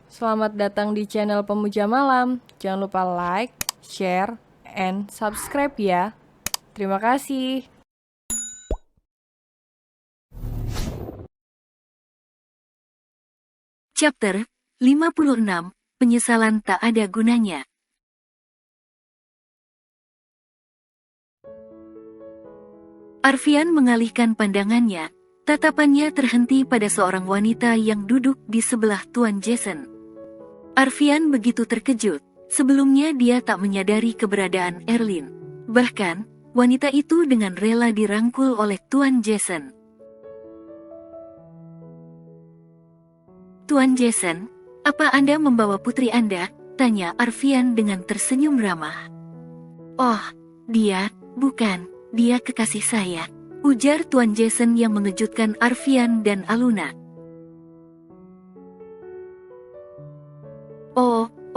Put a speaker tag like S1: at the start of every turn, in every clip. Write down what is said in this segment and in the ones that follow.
S1: Selamat datang di channel Pemuja Malam. Jangan lupa like, share, and subscribe ya. Terima kasih.
S2: Chapter 56, Penyesalan Tak Ada Gunanya. Arfian mengalihkan pandangannya, tatapannya terhenti pada seorang wanita yang duduk di sebelah Tuan Jason. Arfian begitu terkejut, sebelumnya dia tak menyadari keberadaan Erlin. Bahkan, wanita itu dengan rela dirangkul oleh Tuan Jason. Tuan Jason, apa Anda membawa putri Anda? Tanya Arfian dengan tersenyum ramah. Oh, bukan, dia kekasih saya, ujar Tuan Jason yang mengejutkan Arfian dan Aluna.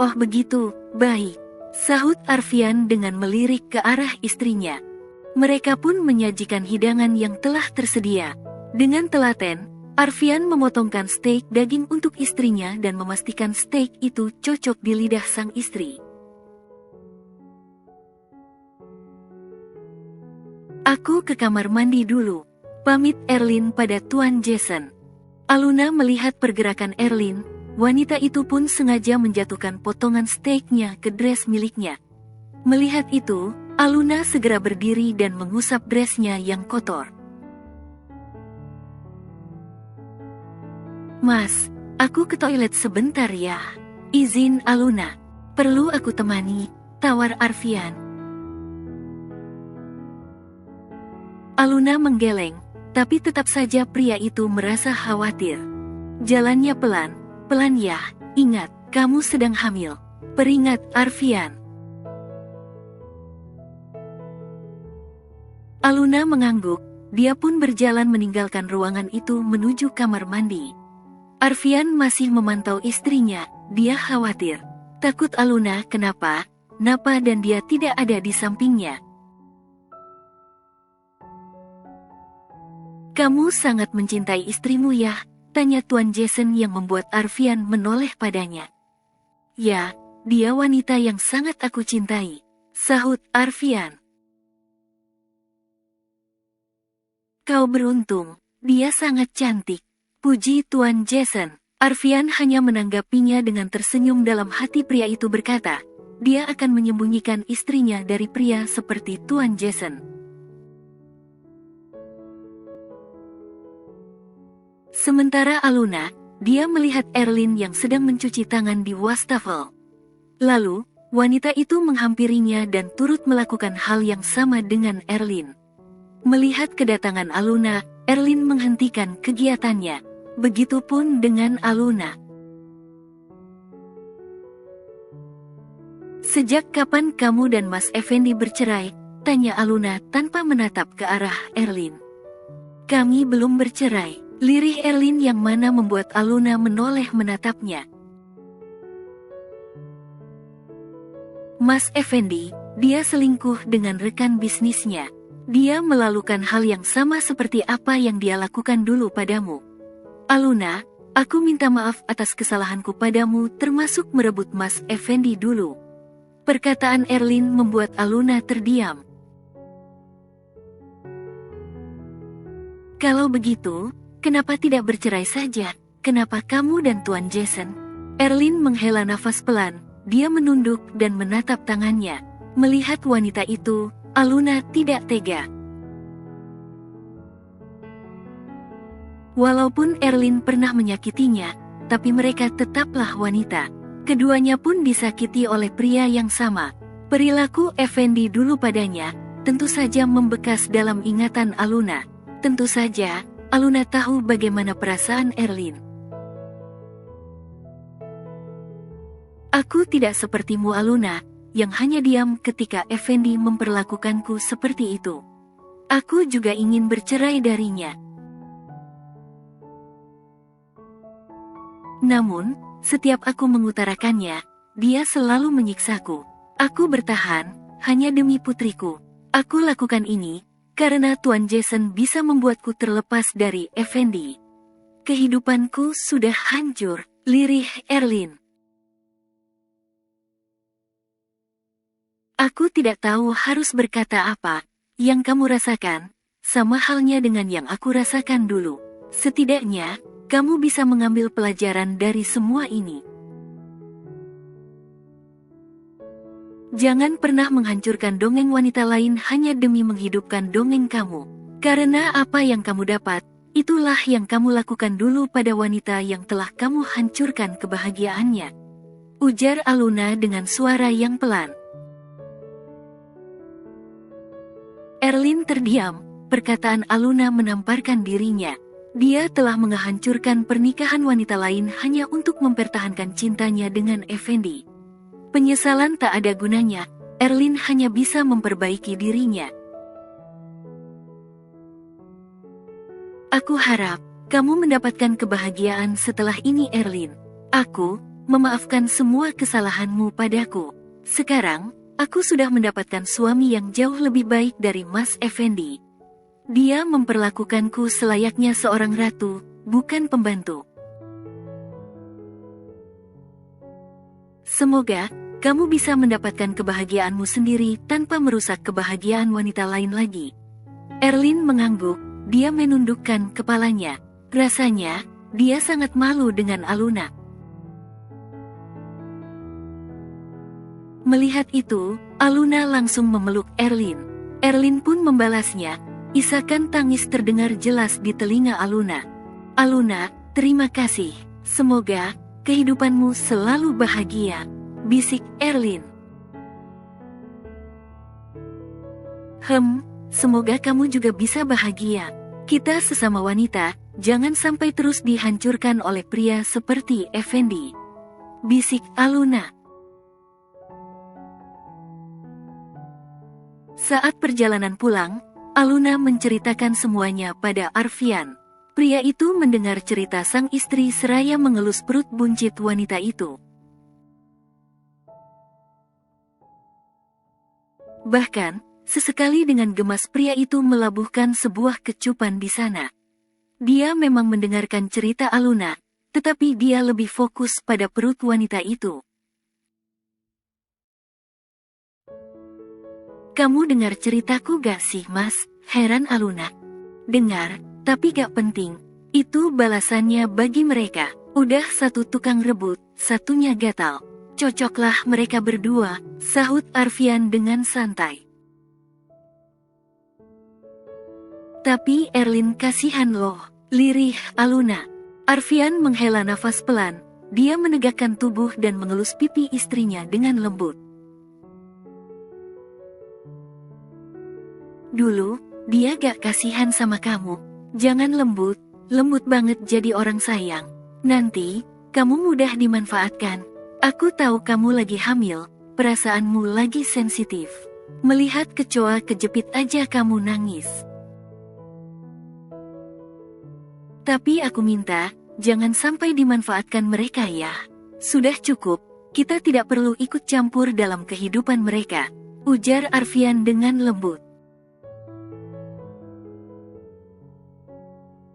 S2: Oh begitu, baik, sahut Arfian dengan melirik ke arah istrinya. Mereka pun menyajikan hidangan yang telah tersedia. Dengan telaten, Arfian memotongkan steak daging untuk istrinya dan memastikan steak itu cocok di lidah sang istri. Aku ke kamar mandi dulu, pamit Erlin pada Tuan Jason. Aluna melihat pergerakan Erlin, wanita itu pun sengaja menjatuhkan potongan steaknya ke dress miliknya. Melihat itu, Aluna segera berdiri dan mengusap dressnya yang kotor. Mas, aku ke toilet sebentar ya. Izin Aluna. Perlu aku temani, tawar Arfian. Aluna menggeleng, tapi tetap saja pria itu merasa khawatir. Jalannya pelan ya, ingat, kamu sedang hamil. Peringat Arfian. Aluna mengangguk, dia pun berjalan meninggalkan ruangan itu menuju kamar mandi. Arfian masih memantau istrinya, dia khawatir. Takut Aluna kenapa dan dia tidak ada di sampingnya. Kamu sangat mencintai istrimu ya? Tanya Tuan Jason yang membuat Arfian menoleh padanya. Ya, dia wanita yang sangat aku cintai, sahut Arfian. Kau beruntung, dia sangat cantik, puji Tuan Jason. Arfian hanya menanggapinya dengan tersenyum. Dalam hati pria itu berkata, dia akan menyembunyikan istrinya dari pria seperti Tuan Jason. Sementara Aluna, dia melihat Erlin yang sedang mencuci tangan di wastafel. Lalu, wanita itu menghampirinya dan turut melakukan hal yang sama dengan Erlin. Melihat kedatangan Aluna, Erlin menghentikan kegiatannya. Begitupun dengan Aluna. Sejak kapan kamu dan Mas Effendi bercerai? Tanya Aluna tanpa menatap ke arah Erlin. Kami belum bercerai. Lirih Erlin yang mana membuat Aluna menoleh menatapnya. Mas Effendi, dia selingkuh dengan rekan bisnisnya. Dia melakukan hal yang sama seperti apa yang dia lakukan dulu padamu. Aluna, aku minta maaf atas kesalahanku padamu termasuk merebut Mas Effendi dulu. Perkataan Erlin membuat Aluna terdiam. Kalau begitu, kenapa tidak bercerai saja? Kenapa kamu dan Tuan Jason? Erlin menghela nafas pelan, dia menunduk dan menatap tangannya. Melihat wanita itu, Aluna tidak tega. Walaupun Erlin pernah menyakitinya, tapi mereka tetaplah wanita. Keduanya pun disakiti oleh pria yang sama. Perilaku Effendi dulu padanya, tentu saja membekas dalam ingatan Aluna. Tentu saja, Aluna tahu bagaimana perasaan Erlin. Aku tidak sepertimu Aluna, yang hanya diam ketika Effendi memperlakukanku seperti itu. Aku juga ingin bercerai darinya. Namun, setiap aku mengutarakannya, dia selalu menyiksaku. Aku bertahan, hanya demi putriku. Aku lakukan ini, karena Tuan Jason bisa membuatku terlepas dari Effendi. Kehidupanku sudah hancur, lirih Erlin. Aku tidak tahu harus berkata apa. Yang kamu rasakan, sama halnya dengan yang aku rasakan dulu. Setidaknya, kamu bisa mengambil pelajaran dari semua ini. Jangan pernah menghancurkan dongeng wanita lain hanya demi menghidupkan dongeng kamu. Karena apa yang kamu dapat, itulah yang kamu lakukan dulu pada wanita yang telah kamu hancurkan kebahagiaannya. Ujar Aluna dengan suara yang pelan. Erlin terdiam, perkataan Aluna menamparkan dirinya. Dia telah menghancurkan pernikahan wanita lain hanya untuk mempertahankan cintanya dengan Effendi. Penyesalan tak ada gunanya, Erlin hanya bisa memperbaiki dirinya. Aku harap kamu mendapatkan kebahagiaan setelah ini, Erlin. Aku memaafkan semua kesalahanmu padaku. Sekarang, aku sudah mendapatkan suami yang jauh lebih baik dari Mas Effendi. Dia memperlakukanku selayaknya seorang ratu, bukan pembantu. Semoga kamu bisa mendapatkan kebahagiaanmu sendiri tanpa merusak kebahagiaan wanita lain lagi. Erlin mengangguk, dia menundukkan kepalanya. Rasanya, dia sangat malu dengan Aluna. Melihat itu, Aluna langsung memeluk Erlin. Erlin pun membalasnya, isakan tangis terdengar jelas di telinga Aluna. Aluna, terima kasih. Semoga kehidupanmu selalu bahagia, bisik Erlin. Semoga kamu juga bisa bahagia. Kita sesama wanita, jangan sampai terus dihancurkan oleh pria seperti Effendi, bisik Aluna. Saat perjalanan pulang, Aluna menceritakan semuanya pada Arfian. Pria itu mendengar cerita sang istri seraya mengelus perut buncit wanita itu. Bahkan, sesekali dengan gemas pria itu melabuhkan sebuah kecupan di sana. Dia memang mendengarkan cerita Aluna, tetapi dia lebih fokus pada perut wanita itu. Kamu dengar ceritaku gak sih, Mas? Heran Aluna. Dengar, tapi gak penting. Itu balasannya bagi mereka. Udah satu tukang rebut, satunya gatal. Cocoklah mereka berdua, sahut Arfian dengan santai. Tapi Erlin kasihan loh, lirih Aluna. Arfian menghela nafas pelan, dia menegakkan tubuh dan mengelus pipi istrinya dengan lembut. Dulu, dia gak kasihan sama kamu. Jangan lembut banget jadi orang sayang. Nanti, kamu mudah dimanfaatkan. Aku tahu kamu lagi hamil, perasaanmu lagi sensitif. Melihat kecoa kejepit aja kamu nangis. Tapi aku minta, jangan sampai dimanfaatkan mereka ya. Sudah cukup, kita tidak perlu ikut campur dalam kehidupan mereka, ujar Arfian dengan lembut.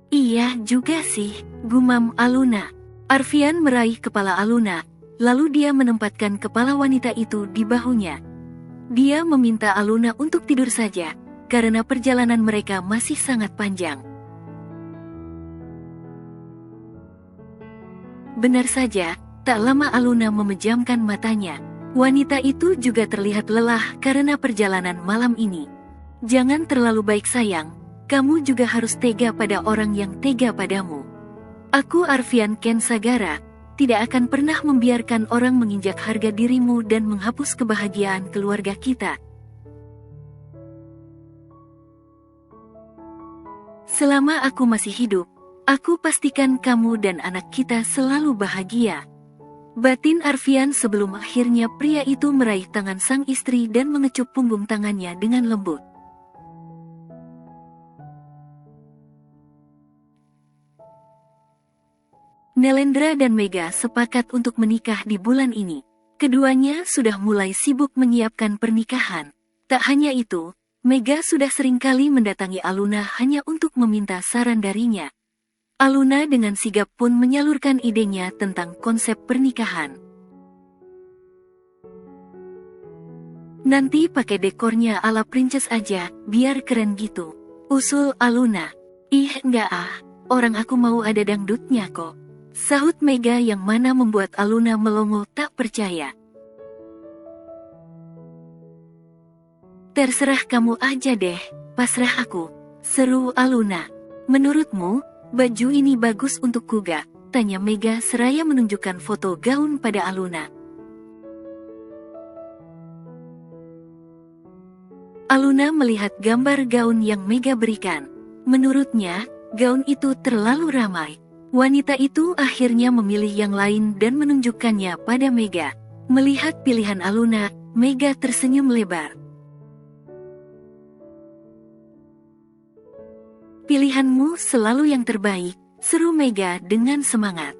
S2: Iya juga sih, gumam Aluna. Arfian meraih kepala Aluna, lalu dia menempatkan kepala wanita itu di bahunya. Dia meminta Aluna untuk tidur saja, karena perjalanan mereka masih sangat panjang. Benar saja, tak lama Aluna memejamkan matanya. Wanita itu juga terlihat lelah karena perjalanan malam ini. Jangan terlalu baik sayang. Kamu juga harus tega pada orang yang tega padamu. Aku Arfian Ken Sagara, tidak akan pernah membiarkan orang menginjak harga dirimu dan menghapus kebahagiaan keluarga kita. Selama aku masih hidup, aku pastikan kamu dan anak kita selalu bahagia. Batin Arfian sebelum akhirnya pria itu meraih tangan sang istri dan mengecup punggung tangannya dengan lembut. Nelendra dan Mega sepakat untuk menikah di bulan ini. Keduanya sudah mulai sibuk menyiapkan pernikahan. Tak hanya itu, Mega sudah seringkali mendatangi Aluna hanya untuk meminta saran darinya. Aluna dengan sigap pun menyalurkan idenya tentang konsep pernikahan. Nanti pakai dekornya ala princess aja, biar keren gitu. Usul Aluna. Ih enggak ah, orang aku mau ada dangdutnya kok. Sahut Mega yang mana membuat Aluna melongo tak percaya. Terserah kamu aja deh, pasrah aku. Seru Aluna. Menurutmu, baju ini bagus untukku gak? Tanya Mega seraya menunjukkan foto gaun pada Aluna. Aluna melihat gambar gaun yang Mega berikan. Menurutnya, gaun itu terlalu ramai. Wanita itu akhirnya memilih yang lain dan menunjukkannya pada Mega. Melihat pilihan Aluna, Mega tersenyum lebar. Pilihanmu selalu yang terbaik, seru Mega dengan semangat.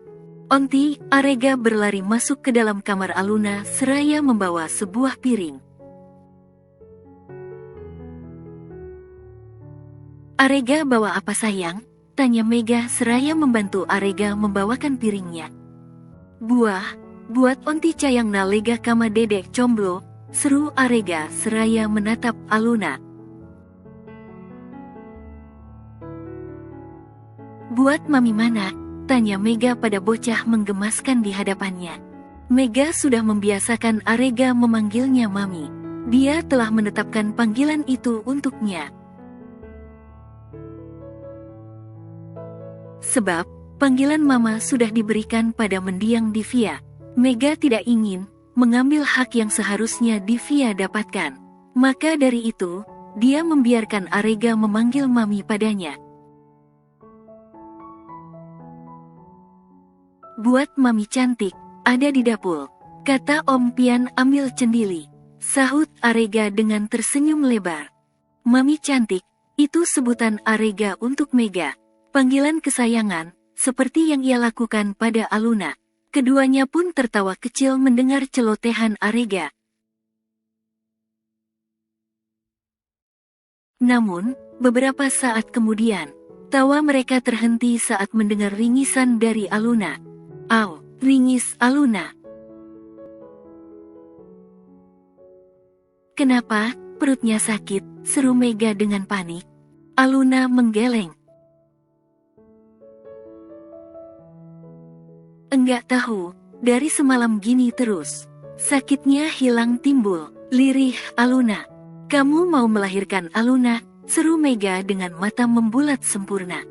S2: Onti, Arega berlari masuk ke dalam kamar Aluna seraya membawa sebuah piring. Arega bawa apa sayang? Tanya Mega seraya membantu Arega membawakan piringnya. Buah, buat onti cayang na lega kama dedek comblo, seru Arega seraya menatap Aluna. Buat mami mana? Tanya Mega pada bocah menggemaskan di hadapannya. Mega sudah membiasakan Arega memanggilnya mami. Dia telah menetapkan panggilan itu untuknya. Sebab, panggilan mama sudah diberikan pada mendiang Divya. Mega tidak ingin mengambil hak yang seharusnya Divya dapatkan. Maka dari itu, dia membiarkan Arega memanggil mami padanya. Buat mami cantik, ada di dapur, kata Om Pian ambil cendili. Sahut Arega dengan tersenyum lebar. Mami cantik, itu sebutan Arega untuk Mega. Panggilan kesayangan, seperti yang ia lakukan pada Aluna. Keduanya pun tertawa kecil mendengar celotehan Arega. Namun, beberapa saat kemudian, tawa mereka terhenti saat mendengar ringisan dari Aluna. Au, ringis Aluna. Kenapa, perutnya sakit, seru Mega dengan panik. Aluna menggeleng. Enggak tahu, dari semalam gini terus. Sakitnya hilang timbul, lirih Aluna. Kamu mau melahirkan Aluna, seru Mega dengan mata membulat sempurna.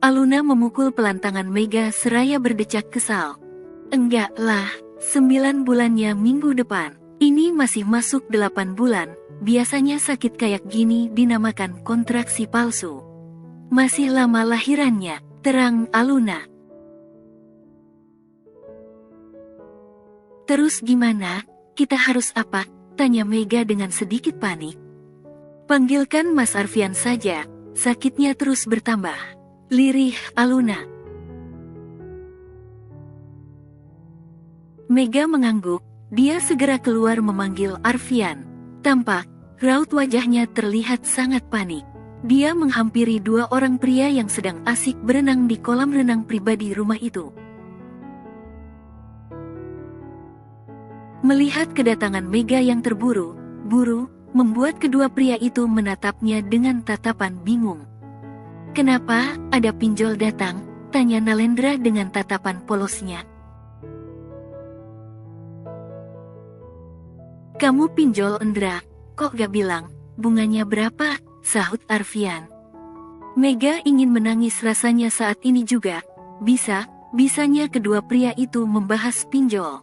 S2: Aluna memukul pelan tangan Mega seraya berdecak kesal. Enggak lah, 9 bulannya minggu depan. Ini masih masuk 8 bulan, biasanya sakit kayak gini dinamakan kontraksi palsu. Masih lama lahirannya, terang Aluna. Terus gimana? Kita harus apa? Tanya Mega dengan sedikit panik. Panggilkan Mas Arfian saja, sakitnya terus bertambah. Lirih Aluna. Mega mengangguk, dia segera keluar memanggil Arfian. Tampak, raut wajahnya terlihat sangat panik. Dia menghampiri 2 orang pria yang sedang asik berenang di kolam renang pribadi rumah itu. Melihat kedatangan Mega yang terburu-buru, membuat kedua pria itu menatapnya dengan tatapan bingung. Kenapa, ada pinjol datang? Tanya Nalendra dengan tatapan polosnya. Kamu pinjol Endra, kok gak bilang, bunganya berapa? Sahut Arfian. Mega ingin menangis rasanya saat ini juga. Bisanya kedua pria itu membahas pinjol.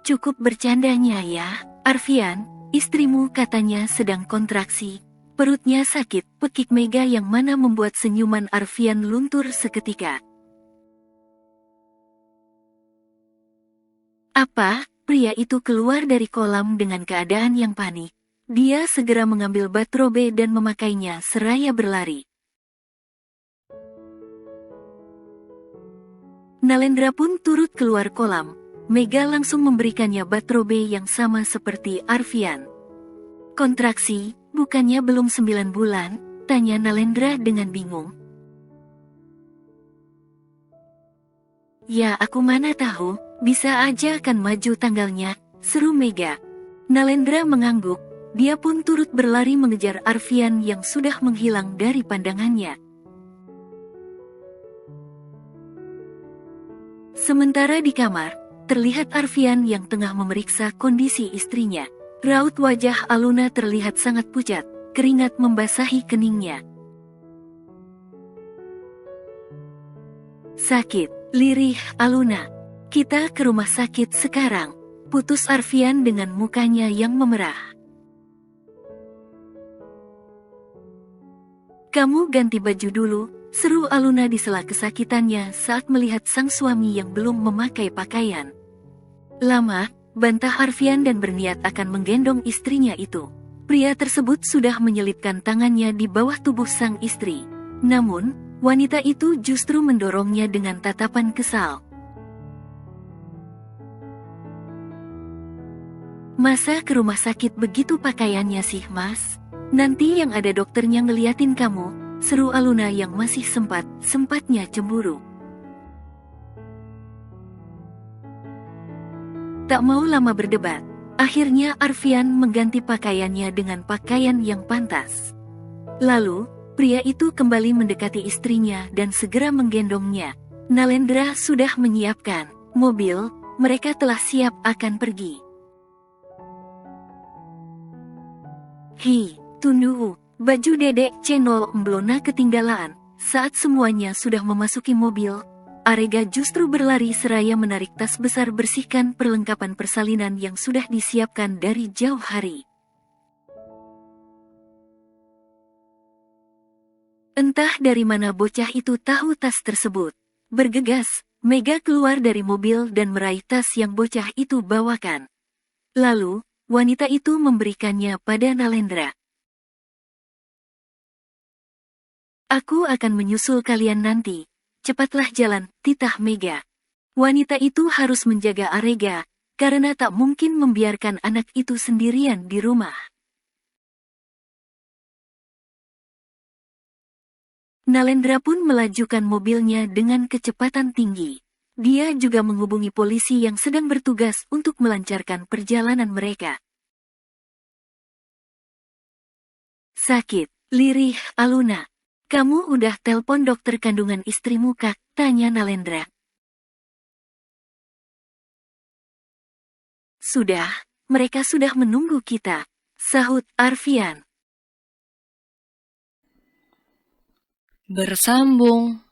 S2: Cukup bercandanya ya, Arfian, istrimu katanya sedang kontraksi. Perutnya sakit, pekik Mega yang mana membuat senyuman Arfian luntur seketika. Apa? Pria itu keluar dari kolam dengan keadaan yang panik. Dia segera mengambil batrobe dan memakainya seraya berlari. Nalendra pun turut keluar kolam. Mega langsung memberikannya batrobe yang sama seperti Arfian. Kontraksi, bukannya belum 9 bulan? Tanya Nalendra dengan bingung. Ya aku mana tahu, bisa aja akan maju tanggalnya, seru Mega. Nalendra mengangguk, dia pun turut berlari mengejar Arfian yang sudah menghilang dari pandangannya. Sementara di kamar, terlihat Arfian yang tengah memeriksa kondisi istrinya. Raut wajah Aluna terlihat sangat pucat, keringat membasahi keningnya. Sakit, lirih Aluna. Kita ke rumah sakit sekarang. Putus Arfian dengan mukanya yang memerah. Kamu ganti baju dulu, seru Aluna di sela kesakitannya saat melihat sang suami yang belum memakai pakaian. Lama, bantah Arfian dan berniat akan menggendong istrinya itu. Pria tersebut sudah menyelipkan tangannya di bawah tubuh sang istri. Namun, wanita itu justru mendorongnya dengan tatapan kesal. Masa ke rumah sakit begitu pakaiannya sih mas? Nanti yang ada dokternya ngeliatin kamu, seru Aluna yang masih sempatnya cemburu. Tak mau lama berdebat, akhirnya Arfian mengganti pakaiannya dengan pakaian yang pantas. Lalu, pria itu kembali mendekati istrinya dan segera menggendongnya. Nalendra sudah menyiapkan mobil, mereka telah siap akan pergi. Hi, tunggu, baju dedek Cendol Emblona ketinggalan. Saat semuanya sudah memasuki mobil, Arega justru berlari seraya menarik tas besar bersihkan perlengkapan persalinan yang sudah disiapkan dari jauh hari. Entah dari mana bocah itu tahu tas tersebut. Bergegas, Mega keluar dari mobil dan meraih tas yang bocah itu bawakan. Lalu, wanita itu memberikannya pada Nalendra. Aku akan menyusul kalian nanti. Cepatlah jalan, titah Mega. Wanita itu harus menjaga Arega, karena tak mungkin membiarkan anak itu sendirian di rumah. Nalendra pun melajukan mobilnya dengan kecepatan tinggi. Dia juga menghubungi polisi yang sedang bertugas untuk melancarkan perjalanan mereka. Sakit, lirih Aluna. Kamu udah telpon dokter kandungan istrimu kak? Tanya Nalendra. Sudah, mereka sudah menunggu kita, sahut Arfian.
S1: Bersambung.